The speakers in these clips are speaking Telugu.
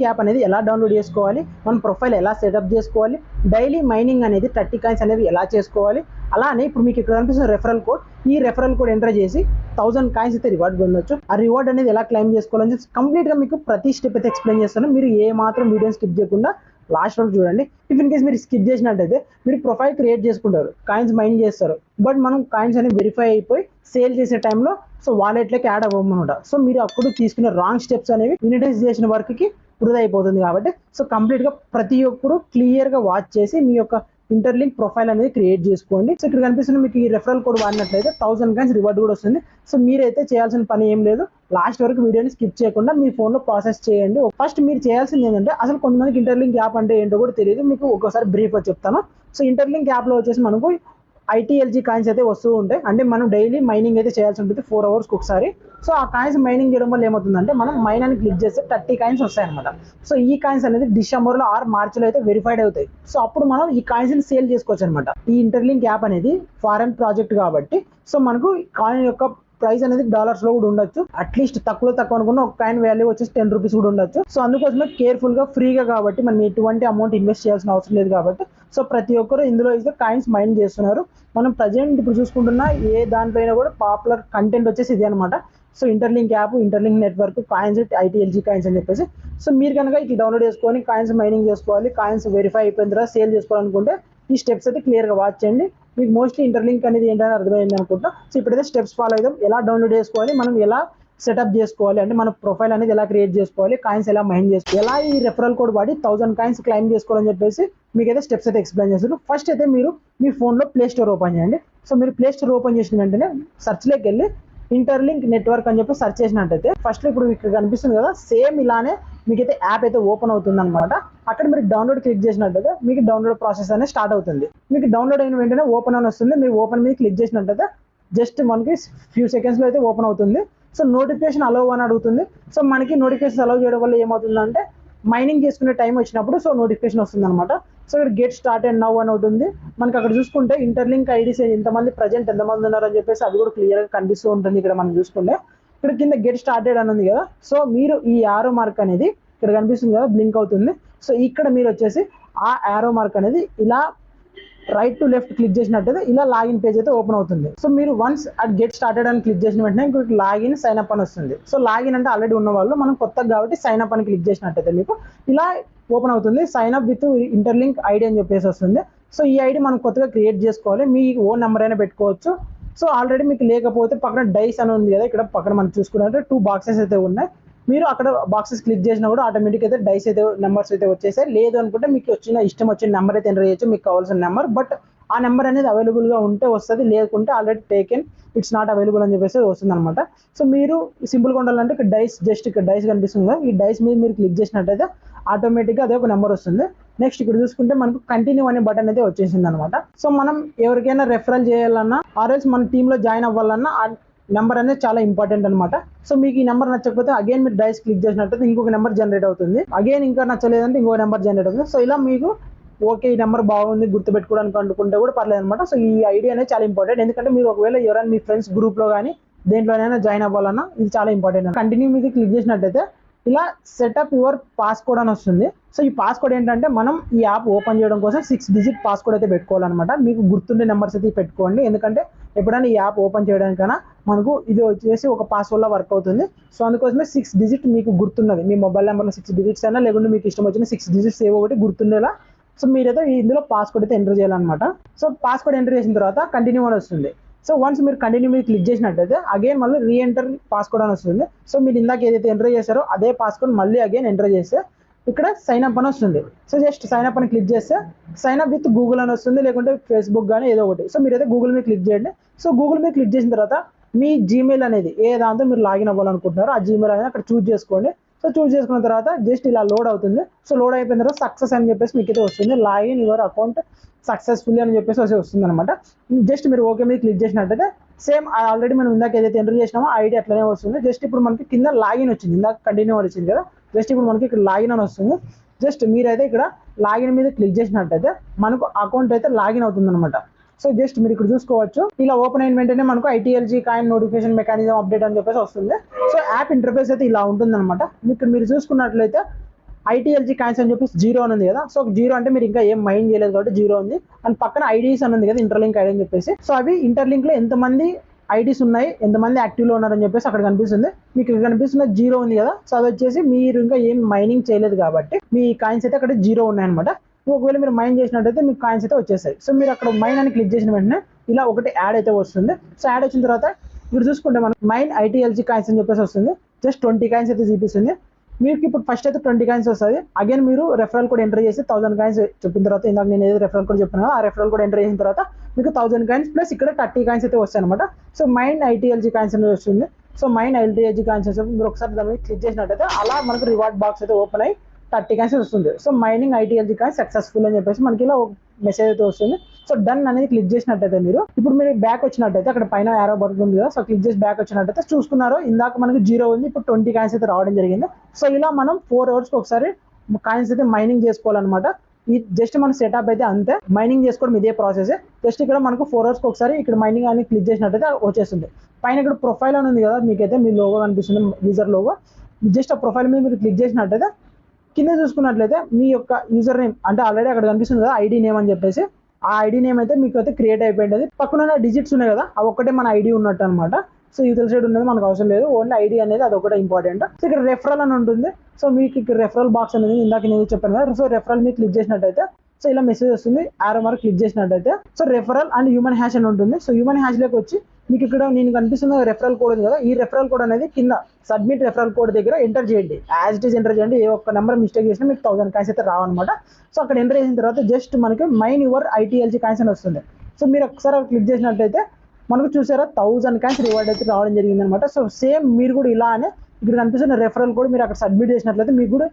యాప్ అనేది ఎలా డౌన్లోడ్ చేసుకోవాలి, మన ప్రొఫైల్ ఎలా సెటప్ చేసుకోవాలి, డైలీ మైనింగ్ అనేది 30 కాయిన్స్ అనేవి ఎలా చేసుకోవాలి, అలానే ఇప్పుడు మీకు ఇక్కడ కనిపిస్తున్న రెఫరల్ కోడ్, ఈ రెఫరల్ కోడ్ ఎంటర్ చేసి 1000 కాయిన్స్ అయితే రివార్డ్ పొందొచ్చు. ఆ రివార్డ్ అనేది ఎలా క్లైమ్ చేసుకోవాలని చెప్పి కంప్లీట్ గా మీకు ప్రతి స్టెప్ అయితే ఎక్స్ప్లెయిన్ చేస్తాను. మీరు ఏ మాత్రం వీడియో స్కిప్ చేయకుండా లాస్ట్ వరకు చూడండి. ఇఫ్ ఇన్ కేస్ మీరు స్కిప్ చేసినట్టయితే మీరు ప్రొఫైల్ క్రియేట్ చేసుకుంటారు, కాయిన్స్ మైన్ చేస్తారు, బట్ మనం కాయిన్స్ అనేవి వెరిఫై అయిపోయి సేల్ చేసే టైంలో సో వాలెట్లోకి యాడ్ అవ్వమన్నమాట. సో మీరు అప్పుడు తీసుకునే రాంగ్ స్టెప్స్ అనేవి యూనిటైజ్ చేసిన వర్క్ కి వృధా అయిపోతుంది. కాబట్టి సో కంప్లీట్ గా ప్రతి ఒక్కరు క్లియర్ గా వాచ్ చేసి మీ యొక్క ఇంటర్లింక్ ప్రొఫైల్ అనేది క్రియేట్ చేసుకోండి. సో ఇక్కడ కనిపిస్తున్న మీకు ఈ రెఫరల్ కోడ్ వాడినట్లయితే 1000 కాయిన్స్ రివార్డ్ కూడా వస్తుంది. సో మీరైతే చేయాల్సిన పని ఏం లేదు, లాస్ట్ వరకు వీడియోని స్కిప్ చేయకుండా మీ ఫోన్ లో ప్రాసెస్ చేయండి. ఫస్ట్ మీరు చేయాల్సింది ఏంటంటే, అసలు కొంతమందికి ఇంటర్లింక్ యాప్ అంటే ఏంటో కూడా తెలియదు, మీకు ఒకసారి బ్రీఫ్ గా చెప్తాను. సో ఇంటర్లింక్ యాప్ లో వచ్చేసి మనకు ITLG కాయిన్స్ అయితే వస్తూ ఉంటాయి. అంటే మనం డైలీ మైనింగ్ అయితే చేయాల్సి ఉంటుంది 4 అవర్స్కి ఒకసారి. సో ఆ కాయిన్స్ మైనింగ్ చేయడం వల్ల ఏమవుతుందంటే, మనం మైన్ అని క్లిక్ చేస్తే 30 కాయిన్స్ వస్తాయి అనమాట. సో ఈ కాయిన్స్ అనేది డిసెంబర్లో ఆర్ మార్చిలో అయితే వెరిఫైడ్ అవుతాయి. సో అప్పుడు మనం ఈ కాయిన్స్ ని సేల్ చేసుకోవచ్చు అనమాట. ఈ ఇంటర్లింక్ యాప్ అనేది ఫారెన్ ప్రాజెక్ట్ కాబట్టి సో మనకు కాయిన్ యొక్క ప్రైస్ అనేది డాలర్స్ లో కూడా ఉండొచ్చు. అట్లీస్ట్ తక్కువ అనుకున్న ఒక కాయిన్ వాల్యూ వచ్చేసి 10 రూపీస్ కూడా ఉండొచ్చు. సో అందుకోసమే కేర్ఫుల్ గా ఫ్రీగా కాబట్టి మనం ఎటువంటి అమౌంట్ ఇన్వెస్ట్ చేయాల్సిన అవసరం లేదు. కాబట్టి సో ప్రతి ఒక్కరు ఇందులో అయితే కాయిన్స్ మైన్ చేస్తున్నారు. మనం ప్రజెంట్ ఇప్పుడు చూసుకుంటున్న ఏ దానిపైన కూడా పాపులర్ కంటెంట్ వచ్చేసి ఇది అనమాట. So interlink app, interlink network, coins, ITLG coins అని చెప్పేసి. సో మీరు కనుక ఇది డౌన్లోడ్ చేసుకొని కాయిన్స్ మైనింగ్ చేసుకోవాలి, కాయిన్స్ వెరిఫై అయిపోయిన తర్వాత సేల్ చేసుకోవాలనుకుంటే ఈ స్టెప్స్ అయితే క్లియర్ గా వాచ్ చేయండి. మీకు మోస్ట్లీ ఇంటర్లింక్ అనేది ఏంటని అర్థమైంది అనుకుంటా. సో ఇప్పుడైతే స్టెప్స్ ఫాలో అవుదాం. ఎలా డౌన్లోడ్ చేసుకోవాలి, మనం ఎలా సెటప్ చేసుకోవాలి, అంటే మన ప్రొఫైల్ అనేది ఎలా క్రియేట్ చేసుకోవాలి, కాయిన్స్ ఎలా మైన్ చేసుకోవాలి, ఎలా ఈ రెఫరల్ కోడ్ వాడి 1000 కాయిన్స్ క్లైమ్ చేసుకోవాలని చెప్పేసి మీకైతే స్టెప్స్ అయితే ఎక్స్ప్లెయిన్ చేస్తారు. ఫస్ట్ అయితే మీరు మీ ఫోన్లో ప్లే స్టోర్ ఓపెన్ చేయండి. సో మీరు ప్లే స్టోర్ ఓపెన్ చేసిన వెంటనే సెర్చ్లోకి వెళ్ళి ఇంటర్లింక్ నెట్వర్క్ అని చెప్పి సెర్చ్ చేసినట్టయితే ఫస్ట్ ఇప్పుడు ఇక్కడ కనిపిస్తుంది కదా, సేమ్ ఇలానే మీకైతే యాప్ అయితే ఓపెన్ అవుతుంది అనమాట. అక్కడ మీరు డౌన్లోడ్ క్లిక్ చేసినట్టయితే మీకు డౌన్లోడ్ ప్రాసెస్ అనేది స్టార్ట్ అవుతుంది. మీకు డౌన్లోడ్ అయిన వెంటనే ఓపెన్ అని వస్తుంది. మీరు ఓపెన్ మీద క్లిక్ చేసినట్టయితే జస్ట్ మనకి ఫ్యూ సెకండ్స్ లో అయితే ఓపెన్ అవుతుంది. సో నోటిఫికేషన్ అలౌ అని అడుగుతుంది. సో మనకి నోటిఫికేషన్ అలౌ చేయడం వల్ల ఏమవుతుందంటే, మైనింగ్ చేసుకునే టైం వచ్చినప్పుడు సో నోటిఫికేషన్ వస్తుంది అనమాట. సో ఇక్కడ గెట్ స్టార్టెడ్ నౌ అని ఉంటుంది. మనకి అక్కడ చూసుకుంటే ఇంటర్లింక్ ఐడీస్ ఎంతమంది ప్రజెంట్ ఎంతమంది ఉన్నారని చెప్పేసి అది కూడా క్లియర్ గా కనిపిస్తూ ఉంటుంది. ఇక్కడ మనం చూసుకుంటే ఇక్కడ కింద గెట్ స్టార్టెడ్ అని ఉంది కదా. సో మీరు ఈ యారో మార్క్ అనేది ఇక్కడ కనిపిస్తుంది కదా, బ్లింక్ అవుతుంది. సో ఇక్కడ మీరు వచ్చేసి ఆ యారో మార్క్ అనేది ఇలా రైట్ టు లెఫ్ట్ క్లిక్ చేసినట్టయితే ఇలా లాగిన్ పేజ్ అయితే ఓపెన్ అవుతుంది. సో మీరు వన్స్ అట్ గెట్ స్టార్టెడ్ అని క్లిక్ చేసిన వెంటనే ఇంకొక లాగిన్ సైన్ అప్ అని వస్తుంది. సో లాగిన్ అంటే ఆల్రెడీ ఉన్న వాళ్ళు, మనం కొత్తగా కాబట్టి సైన్ అప్ అని క్లిక్ చేసినట్టయితే మీకు ఇలా ఓపెన్ అవుతుంది. Sign up with interlink ID అని చెప్పేసి వస్తుంది. సో ఈ ఐడి మనం కొత్తగా క్రియేట్ చేసుకోవాలి. మీ ఓన్ నెంబర్ అయినా పెట్టుకోవచ్చు. సో ఆల్రెడీ మీకు లేకపోతే పక్కన డైస్ అని ఉంది కదా, ఇక్కడ పక్కన మనం చూసుకున్నట్టు 2 బాక్సెస్ అయితే ఉన్నాయి. మీరు అక్కడ బాక్సెస్ క్లిక్ చేసినా కూడా ఆటోమేటిక్ అయితే డైస్ అయితే నెంబర్స్ అయితే వచ్చేసాయి. లేదు అనుకుంటే మీకు ఇష్టం వచ్చిన నెంబర్ అయితే ఎంటర్ చేయొచ్చు, మీకు కావాల్సిన నెంబర్. బట్ ఆ నెంబర్ అనేది అవైలబుల్ గా ఉంటే వస్తుంది, లేకుంటే already taken, it's not available అని చెప్పేసి వస్తుంది అనమాట. సో మీరు సింపుల్ గా ఉండాలంటే ఇక్కడ డైస్, జస్ట్ ఇక్కడ డైస్ కనిపిస్తుంది కదా, ఈ డైస్ మీద మీరు క్లిక్ చేసినట్టయితే ఆటోమేటిక్ గా అదే ఒక నెంబర్ వస్తుంది. నెక్స్ట్ ఇక్కడ చూసుకుంటే మనకు కంటిన్యూ అనే బటన్ అయితే వచ్చేసింది అనమాట. సో మనం ఎవరికైనా రెఫరల్ చేయాలన్నా ఆర్ఎల్స్ మన టీమ్ లో జాయిన్ అవ్వాలన్నా నెంబర్ అనేది చాలా ఇంపార్టెంట్ అనమాట. సో మీకు ఈ నెంబర్ నచ్చకపోతే అగైన్ మీరు డైస్ క్లిక్ చేసినట్టయితే ఇంకొక నెంబర్ జనరేట్ అవుతుంది. అగైన్ ఇంకా నచ్చలేదంటే ఇంకొక నెంబర్ జనరేట్ అవుతుంది. సో ఇలా మీకు ఓకే ఈ నెంబర్ బాగుంది గుర్తుపెట్టుకోవడానికి అనుకుంటే కూడా పర్లేదు అనమాట. సో ఈ ఐడియా అనేది చాలా ఇంపార్టెంట్. ఎందుకంటే మీరు ఒకవేళ ఎవరైనా మీ ఫ్రెండ్స్ గ్రూప్ లో కానీ దేంట్లోనైనా జాయిన్ అవ్వాలన్నా ఇది చాలా ఇంపార్టెంట్. కంటిన్యూ మీద క్లిక్ చేసినట్టయితే ఇలా సెటప్ యువర్ పాస్కోడ్ అని వస్తుంది. సో ఈ పాస్కోడ్ ఏంటంటే, మనం ఈ యాప్ ఓపెన్ చేయడం కోసం 6 డిజిట్ పాస్కోడ్ అయితే పెట్టుకోవాలన్నమాట. మీకు గుర్తుండే నెంబర్స్ అయితే పెట్టుకోండి. ఎందుకంటే ఎప్పుడైనా ఈ యాప్ ఓపెన్ చేయడానికైనా మనకు ఇది వచ్చేసి ఒక పాస్వర్డ్ లా వర్క్ అవుతుంది. సో అందుకోసమే 6 డిజిట్ మీకు గుర్తున్నది, మీ మొబైల్ నెంబర్లో 6 డిజిట్స్ అయినా, లేకుంటే మీకు ఇష్టం వచ్చిన 6 డిజిట్స్ ఏవో ఒకటి గుర్తుండేలా సో మీరైతే ఇందులో పాస్కోడ్ అయితే ఎంటర్ చేయాలన్నమాట. సో పాస్కోడ్ ఎంటర్ చేసిన తర్వాత కంటిన్యూ అని వస్తుంది. సో వన్స్ మీరు కంటిన్యూ మీద క్లిక్ చేసినట్టయితే అగైన్ మళ్ళీ రీఎంటర్ పాస్కోడ్ అని వస్తుంది. సో మీరు ఇందాక ఏదైతే ఎంటర్ చేశారో అదే పాస్కోడ్ మళ్ళీ అగైన్ ఎంటర్ చేస్తే ఇక్కడ సైన్ అప్ అని వస్తుంది. సో జస్ట్ సైన్ అప్ అని క్లిక్ చేస్తే సైన్ అప్ విత్ గూగుల్ అని వస్తుంది, లేకుంటే ఫేస్బుక్ కానీ ఏదో ఒకటి. సో మీరైతే గూగుల్ మీద క్లిక్ చేయండి. సో గూగుల్ మీద క్లిక్ చేసిన తర్వాత మీ జీమెయిల్ అనేది ఏ దాంతో మీరు లాగిన్ అవ్వాలనుకుంటున్నారో ఆ జీమెయిల్ అనేది అక్కడ చూజ్ చేసుకోండి. సో చూజ్ చేసుకున్న తర్వాత జస్ట్ ఇలా లోడ్ అవుతుంది. సో లోడ్ అయిపోయిన తర్వాత సక్సెస్ అని చెప్పేసి మీకు అయితే వస్తుంది, లాగిన్ యువర్ అకౌంట్ సక్సెస్ఫుల్లీ అని చెప్పేసి వస్తుంది అనమాట. జస్ట్ మీరు ఓకే మీద క్లిక్ చేసినట్టయితే సేమ్ ఆల్రెడీ మనం ఇందాక ఏదైతే ఎంటర్ చేసినామో ఐడి అట్లనే వస్తుంది. జస్ట్ ఇప్పుడు మనకి కింద లాగిన్ వచ్చింది, ఇందాక కంటిన్యూ అని వచ్చింది కదా, జస్ట్ ఇప్పుడు మనకి ఇక్కడ లాగిన్ అని వస్తుంది. జస్ట్ మీరైతే ఇక్కడ లాగిన్ మీద క్లిక్ చేసినట్టయితే మనకు అకౌంట్ అయితే లాగిన్ అవుతుంది అనమాట. సో జస్ట్ మీరు ఇక్కడ చూసుకోవచ్చు, ఇలా ఓపెన్ అయిన వెంటనే మనకు ITLG coin notification mechanism update అని చెప్పేసి వస్తుంది. సో యాప్ ఇంటర్ఫేస్ అయితే ఇలా ఉంటుంది అనమాట. ఇక్కడ మీరు చూసుకున్నట్లయితే ఐటీఎల్జీ కాయిన్స్ అని చెప్పేసి జీరో అని ఉంది కదా. సో జీరో అంటే మీరు ఇంకా ఏం మైండ్ చేయలేదు కాబట్టి జీరో ఉంది. అండ్ పక్కన ఐడీస్ అని ఉంది కదా, ఇంటర్లింక్ ఐడి అని చెప్పేసి. సో అవి ఇంటర్లింక్ లో ఎంతమంది ఐడీస్ ఉన్నాయి, ఎంతమంది యాక్టివ్లో ఉన్నారని చెప్పేసి అక్కడ కనిపిస్తుంది. మీకు ఇక్కడ కనిపిస్తున్న జీరో ఉంది కదా, సో అది వచ్చేసి మీరు ఇంకా ఏం మైనింగ్ చేయలేదు కాబట్టి మీ కాయిన్స్ అయితే అక్కడ జీరో ఉన్నాయన్నమాట. ఒకవేళ మీరు మైన్ చేసినట్టయితే మీకు కాయిన్స్ అయితే వచ్చేస్తాయి. సో మీరు అక్కడ మైన్ అని క్లిక్ చేసిన వెంటనే ఇలా ఒకటి యాడ్ అయితే వస్తుంది. సో యాడ్ వచ్చిన తర్వాత మీరు చూసుకుంటే మనం మైన్ ఐటీఎల్జీ కాయిన్స్ అని చెప్పేసి వస్తుంది. జస్ట్ 20 కాయిన్స్ అయితే చూపిస్తుంది. మీకు ఇప్పుడు ఫస్ట్ అయితే 20 కాయిన్స్ వస్తుంది. అగైన్ మీరు రెఫరల్ కోడ్ ఎంటర్ చేసి 1000 కాయిన్స్ చెప్పిన తర్వాత, ఇందాక నేను ఏదో రెఫరల్ కోడ్ చెప్పినా ఆ రెఫరల్ కోడ్ ఎంటర్ చేసిన తర్వాత మీకు 1000 కాయిన్స్ ప్లస్ ఇక్కడ 30 కాయిన్స్ అయితే వస్తాయి అనమాట. సో మైన్ ఐటీఎల్జీ కాయిన్స్ అనేది వస్తుంది. సో మైన్ ఐటీఎల్జీ కాయిన్స్ వస్తుంది. మీరు ఒకసారి దాని మీద క్లిక్ చేసినట్టయితే అలా మనకు రివార్డ్ బాక్స్ అయితే ఓపెన్ అయ్యి 30 కాయిన్స్ వస్తుంది. So mining ITLG coins successful అని చెప్పేసి మనకి ఇలా మెసేజ్ అయితే వస్తుంది. సో డన్ అనేది క్లిక్ చేసినట్టయితే ఇప్పుడు బ్యాక్ వచ్చినట్టయితే అక్కడ పైన యారో బటన్ ఉంది కదా, సో క్లిక్ చేసి బ్యాక్ వచ్చినట్టయితే చూసుకున్నారు ఇందాక మనకి జీరో ఉంది, ఇప్పుడు 20 కాయిన్స్ అయితే రావడం జరిగింది. సో ఇలా మనం 4 hours ఒకసారి కాయిన్స్ అయితే మైనింగ్ చేసుకోవాలన్నమాట. ఈ జస్ట్ మన సెటప్ అయితే అంతే, మైనింగ్ చేసుకోవడం ఇదే ప్రాసెస్. జస్ట్ ఇక్కడ మనకు 4 hours ఒకసారి ఇక్కడ మైనింగ్ అని క్లిక్ చేసినట్టయితే వచ్చేస్తుంది. పైన ఇక్కడ ప్రొఫైల్ అని ఉంది కదా, మీకైతే మీ లోగో కనిపిస్తుంది, యూజర్ లోగో. జస్ట్ ఆ ప్రొఫైల్ మీద మీరు క్లిక్ చేసినట్టయితే కింద చూసుకున్నట్లయితే మీ యొక్క యూజర్ నేమ్ అంటే ఆల్రెడీ అక్కడ కనిపిస్తుంది కదా ఐడి నేమ్ అని చెప్పేసి, ఆ ఐడి నేమ్ అయితే మీకు అయితే క్రియేట్ అయిపోయింది. పక్కన డిజిట్స్ ఉన్నాయి కదా, అవి ఒక్కటే మన ఐడి ఉన్నట్టు అనమాట. సో యూజర్ సైడ్ ఉన్నది మనకు అవసరం లేదు, ఓన్లీ ఐడి అనేది అది ఒకటే ఇంపార్టెంట్. సో ఇక్కడ రెఫరల్ అని ఉంటుంది. సో మీకు ఇక్కడ రెఫరల్ బాక్స్ అనేది ఇందాక నేను చెప్పాను కదా, సో రెఫరల్ మీద క్లిక్ చేసినట్టయితే సో ఇలా మెసేజ్ వస్తుంది. ఆరో మార్క్ క్లిక్ చేసినట్టయితే so referral and human hash అని ఉంటుంది. సో హ్యూమన్ హ్యాష్ లోకి వచ్చి మీకు ఇక్కడ నేను కనిపిస్తున్న రెఫరల్ కోడ్ ఉంది కదా, ఈ రెఫరల్ కోడ్ అనేది కింద సబ్మిట్ రెఫరల్ కోడ్ దగ్గర ఎంటర్ చేయండి. యాజ్ ఇట్ ఈస్ ఎంటర్ చేయండి. ఏ ఒక్క నెంబర్ మిస్టేక్ చేసినా మీకు 1000 కాయిన్స్ అయితే రావన్నమాట. సో అక్కడ ఎంటర్ చేసిన తర్వాత జస్ట్ మనకి మైన్ యువర్ ఐటీఎల్జీ కాయిన్స్ అని వస్తుంది. సో మీరు ఒకసారి క్లిక్ చేసినట్టయితే మనకు చూసారా 1000 కాయిన్స్ రివార్డ్ అయితే రావడం జరిగింది అనమాట. సో సేమ్ మీరు కూడా ఇలానే ఇక్కడ కనిపిస్తున్న రెఫరల్ కోడ్ మీరు అక్కడ సబ్మిట్ చేసినట్లయితే మీకు కూడా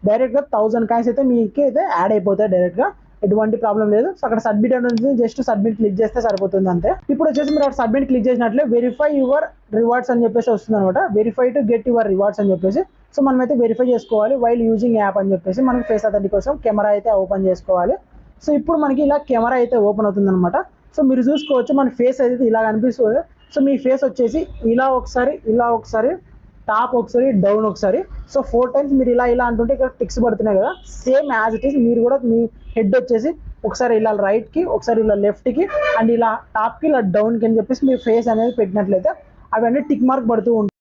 డైరెక్ట్గా 1000 కాయిన్స్ అయితే మీకు అయితే యాడ్ అయిపోతాయి డైరెక్ట్గా, ఎటువంటి ప్రాబ్లం లేదు. సో అక్కడ సబ్మిట్ అనేది జస్ట్ సబ్మిట్ క్లిక్ చేస్తే సరిపోతుంది అంతే. ఇప్పుడు వచ్చేసి మీరు అక్కడ సబ్మిట్ క్లిక్ చేసినట్లే వెరిఫై యువర్ రివార్డ్స్ అని చెప్పేసి వస్తుంది అనమాట. Verify to get your rewards అని చెప్పేసి. సో మనం అయితే వెరిఫై చేసుకోవాలి వైల్ యూజింగ్ యాప్ అని చెప్పేసి మనకి ఫేస్ అథెంటిటీ కోసం కెమెరా అయితే ఓపెన్ చేసుకోవాలి. సో ఇప్పుడు మనకి ఇలా కెమెరా అయితే ఓపెన్ అవుతుంది అనమాట. సో మీరు చూసుకోవచ్చు మన ఫేస్ అయితే ఇలా కనిపిస్తుంది. సో మీ ఫేస్ వచ్చేసి ఇలా ఒకసారి టాప్ ఒకసారి డౌన్ ఒకసారి, సో 4 times మీరు ఇలా అంటుంటే ఇక్కడ టిక్స్ పడుతున్నాయి కదా, సేమ్ యాజ్ ఇట్ ఈస్ మీరు కూడా మీ హెడ్ వచ్చేసి ఒకసారి ఇలా రైట్కి, ఒకసారి ఇలా లెఫ్ట్కి, అండ్ ఇలా టాప్కి ఇలా డౌన్కి అని చెప్పేసి మీ ఫేస్ అనేది పెట్టినట్లయితే అవన్నీ టిక్ మార్క్ పడుతూ ఉంటాయి.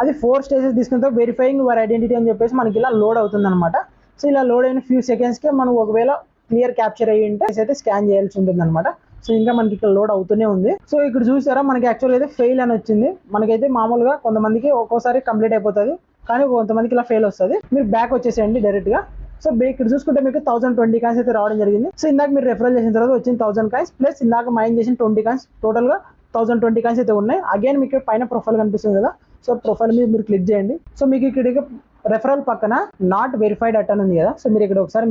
అది 4 stages తీసుకుంటే వెరిఫైయింగ్ యువర్ ఐడెంటిటీ అని చెప్పేసి మనకి ఇలా లోడ్ అవుతుంది అనమాట. సో ఇలా లోడ్ అయిన ఫ్యూ సెకండ్స్కే మనం ఒకవేళ క్లియర్ క్యాప్చర్ అయ్యి ఉంటే అయితే స్కాన్ చేయాల్సి ఉంటుంది అనమాట. సో ఇంకా మనకి ఇక్కడ లోడ్ అవుతూనే ఉంది. సో ఇక్కడ చూసారా మనకి యాక్చువల్గా అయితే ఫెయిల్ అని వచ్చింది. మనకైతే మామూలుగా కొంతమందికి ఒక్కోసారి కంప్లీట్ అయిపోతుంది, కానీ కొంతమందికి ఇలా ఫెయిల్ వస్తుంది. మీరు బ్యాక్ వచ్చేసేయండి డైరెక్ట్గా. సో ఇక్కడ చూసుకుంటే మీకు 1020 కాయిన్స్ అయితే రావడం జరిగింది. సో ఇందాక మీరు రెఫరల్ చేసిన తర్వాత వచ్చింది 1000 కాయిన్స్ ప్లస్ ఇందాక మైన్ చేసిన 20 కాయిన్స్, టోటల్గా 1020 కాయిన్స్ అయితే ఉన్నాయి. అగైన్ మీకు పైన ప్రొఫైల్ కనిపిస్తుంది కదా, సో ప్రొఫైల్ మీద మీరు క్లిక్ చేయండి. సో మీకు ఇక్కడ రెఫరల్ పక్కన నాట్ వెరిఫైడ్ అట్ అని ఉంది కదా, సో మీరు ఇక్కడ ఒకసారి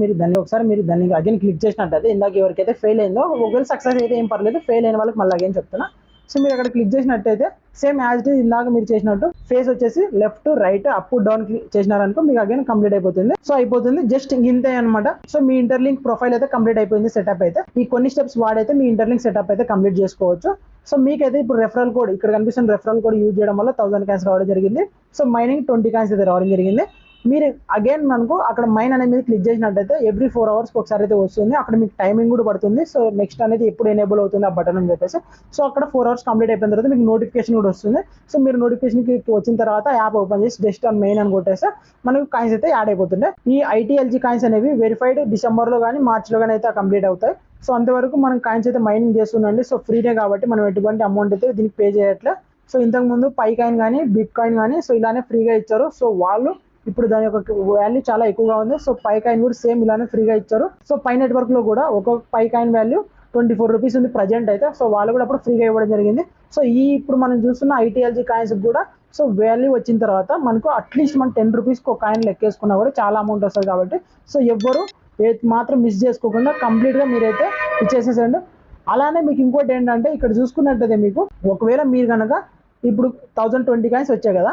మీరు దాన్ని అగైన్ క్లిక్ చేసినట్టయితే ఇందాక ఎవరికైతే ఫెయిల్ అయిందో, ఒకవేళ సక్సెస్ అయితే ఏం పర్లేదు, ఫెయిల్ అయిన వాళ్ళకి మళ్ళీ అగైన్ చెప్తున్నా. సో మీరు అక్కడ క్లిక్ చేసినట్టయితే సేమ్ యాజ్ ఇట్ ఈస్ ఇందాక మీరు చేసినట్టు ఫేస్ వచ్చేసి లెఫ్ట్ రైట్ అప్ డౌన్ చేసినారనుకో మీకు అగైన్ కంప్లీట్ అయిపోతుంది. సో అయిపోతుంది, జస్ట్ ఇంతే అనమాట. సో మీ ఇంటర్లింక్ ప్రొఫైల్ అయితే కంప్లీట్ అయిపోయింది, సెటప్ అయితే. ఈ కొన్ని స్టెప్స్ వాడైతే మీ ఇంటర్లింక్ సెటప్ అయితే కంప్లీట్ చేసుకోవచ్చు. సో మీకైతే ఇప్పుడు రెఫరల్ కోడ్ ఇక్కడ కనిపిస్తున్న రెఫరల్ కోడ్ యూజ్ చేయడం వల్ల 1000 కాయిన్స్ రావడం జరిగింది. సో మైనింగ్ 20 కాయిన్స్ అయితే రావడం జరిగింది. మీరు అగైన్ మనకు అక్కడ మైన్ అనేది మీద క్లిక్ చేసినట్టయితే ఎవ్రీ 4 hours ఒకసారి అయితే వస్తుంది. అక్కడ మీకు టైమింగ్ కూడా పడుతుంది. సో నెక్స్ట్ అనేది ఎప్పుడు ఎనేబుల్ అవుతుంది ఆ బటన్ అని చెప్పేసి. సో అక్కడ 4 hours కంప్లీట్ అయిపోయిన తర్వాత మీకు నోటిఫికేషన్ కూడా వస్తుంది. సో మీరు నోటిఫికేషన్కి వచ్చిన తర్వాత యాప్ ఓపెన్ చేసి జస్ట్ ఆన్ మెయిన్ అని కొట్టేస్తే మనకు కాయిన్స్ అయితే యాడ్ అయిపోతుంది. ఈ ఐటీఎల్జీ కాయిన్స్ అనేవి వెరిఫైడ్ డిసెంబర్లో కానీ మార్చిలో కానీ అయితే కంప్లీట్ అవుతాయి. సో అంతవరకు మనం కాయిన్స్ అయితే మైనింగ్ చేస్తుండండి. సో ఫ్రీనే కాబట్టి మనం ఎటువంటి అమౌంట్ అయితే దీనికి పే చేయట్లే. సో ఇంతకుముందు పై కాయిన్ కానీ బిట్ కాయిన్ కానీ సో ఇలానే ఫ్రీగా ఇచ్చారు. సో వాళ్ళు ఇప్పుడు దాని యొక్క వాల్యూ చాలా ఎక్కువగా ఉంది. సో పై కాయిన్ కూడా సేమ్ ఇలానే ఫ్రీగా ఇచ్చారు. సో పై నెట్వర్క్ లో కూడా ఒక్కొక్క పై కాయిన్ వాల్యూ 24 రూపీస్ ఉంది ప్రజెంట్ అయితే. సో వాళ్ళు కూడా అప్పుడు ఫ్రీగా ఇవ్వడం జరిగింది. సో ఇప్పుడు మనం చూస్తున్న ఐటీఎల్జీ కాయిన్స్ కూడా సో వాల్యూ వచ్చిన తర్వాత మనకు అట్లీస్ట్ మనం 10 రూపీస్కి ఒక కాయిన్ లెక్కేసుకున్నా కూడా చాలా అమౌంట్ వస్తుంది కాబట్టి సో ఎవ్వరు మాత్రం మిస్ చేసుకోకుండా కంప్లీట్గా మీరైతే ఇచ్చేసేసండి. అలానే మీకు ఇంకోటి ఏంటంటే ఇక్కడ చూసుకున్నట్టయితే మీకు ఒకవేళ మీరు కనుక ఇప్పుడు 1020 కాయిన్స్ వచ్చాయి కదా,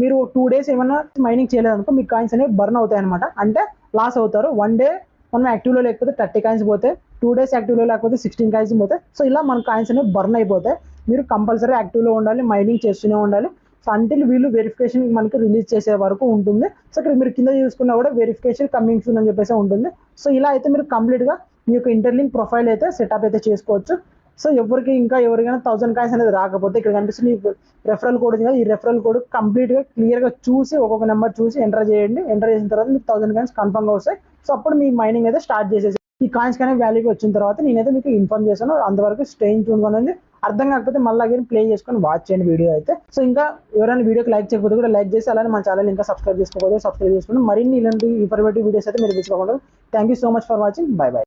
మీరు 2 days ఏమన్నా మైనింగ్ చేయలేదనుకో మీకు కాయిన్స్ అనేవి బర్న్ అవుతాయి అనమాట. అంటే లాస్ అవుతారు. 1 day మనం యాక్టివ్లో లేకపోతే 30 కాయిన్స్ పోతే, 2 days యాక్టివ్లో లేకపోతే 16 కాయిన్స్ పోతాయి. సో ఇలా మన కాయిన్స్ అనేవి బర్న్ అయిపోతాయి. మీరు కంపల్సరీ యాక్టివ్లో ఉండాలి, మైనింగ్ చేస్తూనే ఉండాలి. సో అంటిల్ వీళ్ళు వెరిఫికేషన్ మనకి రిలీజ్ చేసే వరకు ఉంటుంది. సో ఇక్కడ మీరు కింద చూసుకున్నా కూడా వెరిఫికేషన్ కమింగ్ సూన్ అని చెప్పేసి ఉంటుంది. సో ఇలా అయితే మీరు కంప్లీట్గా మీ యొక్క ఇంటర్లింక్ ప్రొఫైల్ అయితే సెటప్ అయితే చేసుకోవచ్చు. సో ఎవరికైనా 1000 కాయిన్స్ అనేది రాకపోతే ఇక్కడ కనిపిస్తుంది రెఫరల్ కోడ్ ఉంది కదా, ఈ రెఫరల్ కోడ్ కంప్లీట్గా క్లియర్గా చూసి ఒక్కొక్క నెంబర్ చూసి ఎంటర్ చేయండి. ఎంటర్ చేసిన తర్వాత మీకు 1000 కాయిన్స్ కన్ఫర్మ్గా వస్తాయి. సో అప్పుడు మీ మైనింగ్ అయితే స్టార్ట్ చేసేసి ఈ కాయిన్స్ కానీ వాల్యూకి వచ్చిన తర్వాత నేనైతే మీకు ఇన్ఫార్మ్ చేశాను. అంతవరకు స్టేయింగ్ ట్యూన్ అనేది అర్థం కాకపోతే మళ్ళీ అగైన్ ప్లే చేసుకొని వాచ్ చేయండి వీడియో అయితే. సో ఇంకా ఎవరైనా వీడియోకి లైక్ చేయకపోతే కూడా లైక్ చేసి అలానే మన ఛానల్ ఇంకా సబ్స్క్రైబ్ చేసుకోకపోతే సబ్స్క్రైబ్ చేసుకోండి. మరిన్ని ఇలాంటి ఇన్ఫర్మేటివ్ వీడియోస్ అయితే మీరు తీసుకోకుండా. Thank you so much for watching. By by.